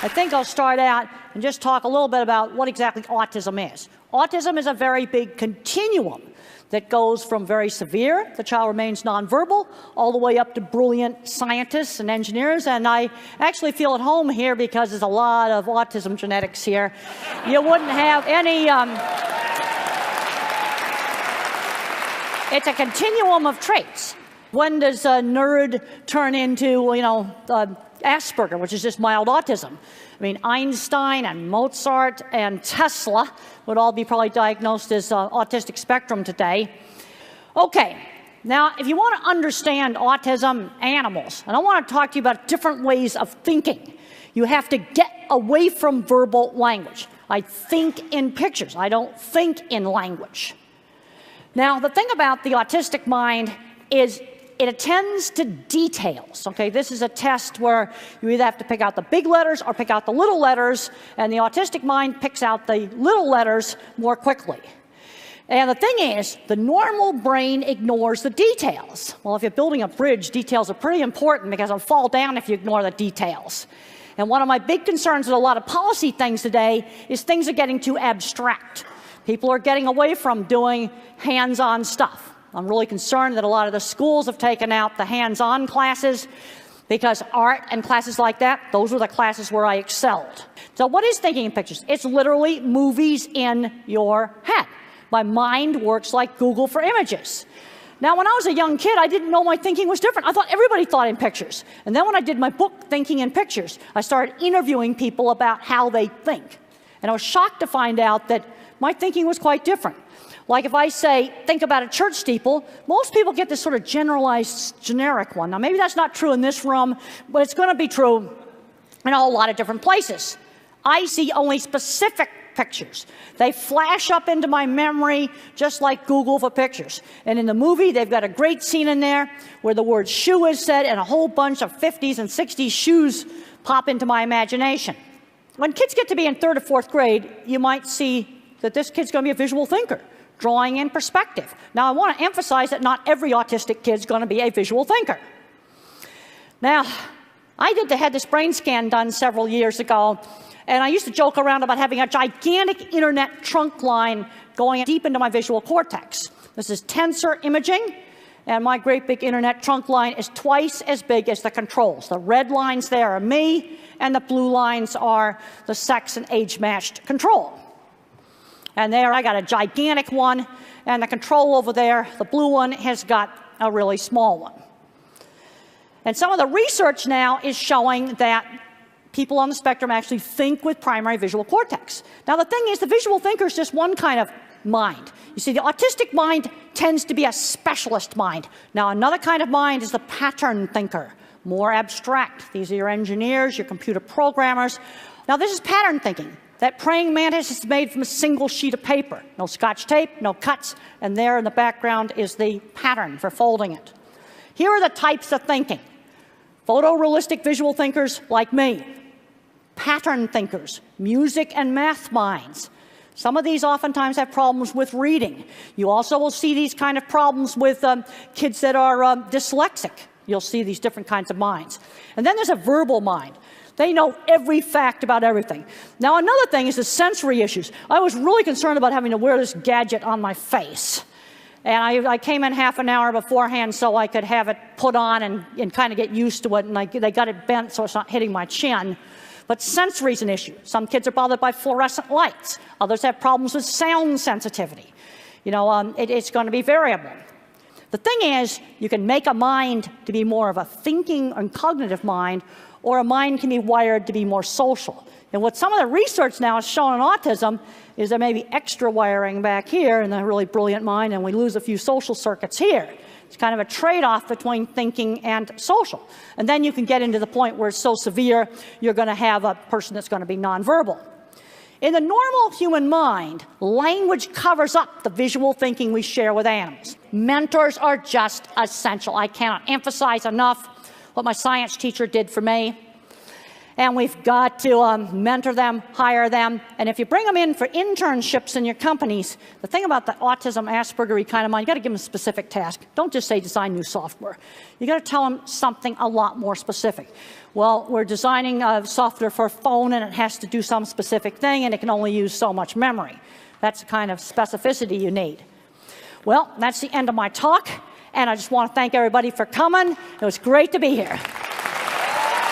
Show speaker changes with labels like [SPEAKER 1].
[SPEAKER 1] I think I'll start out and just talk a little bit about what exactly autism is. Autism is a very big continuum that goes from very severe, the child remains nonverbal, all the way up to brilliant scientists and engineers. And I actually feel at home here because there's a lot of autism genetics here. You wouldn't have any... It's a continuum of traits. When does a nerd turn into, Asperger, which is just mild autism? I mean, Einstein and Mozart and Tesla would all be probably diagnosed as autistic spectrum today. Okay, now if you want to understand autism, animals, and I want to talk to you about different ways of thinking, you have to get away from verbal language. I think in pictures. I don't think in language. Now, the thing about the autistic mind is it attends to details, okay? This is a test where you either have to pick out the big letters or pick out the little letters, and the autistic mind picks out the little letters more quickly. And the thing is, the normal brain ignores the details. Well, if you're building a bridge, details are pretty important because it'll fall down if you ignore the details. And one of my big concerns with a lot of policy things today is things are getting too abstract. People are getting away from doing hands-on stuff. I'm really concerned that a lot of the schools have taken out the hands-on classes because art and classes like that, those were the classes where I excelled. So what is thinking in pictures? It's literally movies in your head. My mind works like Google for images. Now, when I was a young kid, I didn't know my thinking was different. I thought everybody thought in pictures. And then when I did my book, Thinking in Pictures, I started interviewing people about how they think. And I was shocked to find out that my thinking was quite different. Like if I say, think about a church steeple, most people get this sort of generalized, generic one. Now, maybe that's not true in this room, but it's going to be true in a whole lot of different places. I see only specific pictures. They flash up into my memory just like Google for pictures. And in the movie, they've got a great scene in there where the word shoe is said and a whole bunch of 50s and 60s shoes pop into my imagination. When kids get to be in 3rd or 4th grade, you might see that this kid's going to be a visual thinker, drawing in perspective. Now, I want to emphasize that not every autistic kid's going to be a visual thinker. Now, I had this brain scan done several years ago, and I used to joke around about having a gigantic internet trunk line going deep into my visual cortex. This is tensor imaging, and my great big internet trunk line is twice as big as the controls. The red lines there are me, and the blue lines are the sex and age-matched control. And there I got a gigantic one, and the control over there, the blue one, has got a really small one. And some of the research now is showing that people on the spectrum actually think with primary visual cortex. Now, the thing is, the visual thinker is just one kind of mind. You see, the autistic mind tends to be a specialist mind. Now, another kind of mind is the pattern thinker, more abstract. These are your engineers, your computer programmers. Now, this is pattern thinking. That praying mantis is made from a single sheet of paper. No scotch tape, no cuts, and there in the background is the pattern for folding it. Here are the types of thinking. Photorealistic visual thinkers like me. Pattern thinkers, music and math minds. Some of these oftentimes have problems with reading. You also will see these kind of problems with kids that are dyslexic. You'll see these different kinds of minds. And then there's a verbal mind. They know every fact about everything. Now, another thing is the sensory issues. I was really concerned about having to wear this gadget on my face. And I came in half an hour beforehand so I could have it put on and kind of get used to it. And they got it bent so it's not hitting my chin. But sensory is an issue. Some kids are bothered by fluorescent lights. Others have problems with sound sensitivity. It's going to be variable. The thing is, you can make a mind to be more of a thinking and cognitive mind, or a mind can be wired to be more social. And what some of the research now has shown in autism is there may be extra wiring back here in the really brilliant mind, and we lose a few social circuits here. It's kind of a trade-off between thinking and social. And then you can get into the point where it's so severe, you're going to have a person that's going to be nonverbal. In the normal human mind, language covers up the visual thinking we share with animals. Mentors are just essential. I cannot emphasize enough what my science teacher did for me. And we've got to mentor them, hire them. And if you bring them in for internships in your companies, the thing about the autism, Asperger kind of mind, you got to give them a specific task. Don't just say design new software. You got to tell them something a lot more specific. Well, we're designing software for a phone, and it has to do some specific thing, and it can only use so much memory. That's the kind of specificity you need. Well, that's the end of my talk, and I just want to thank everybody for coming. It was great to be here.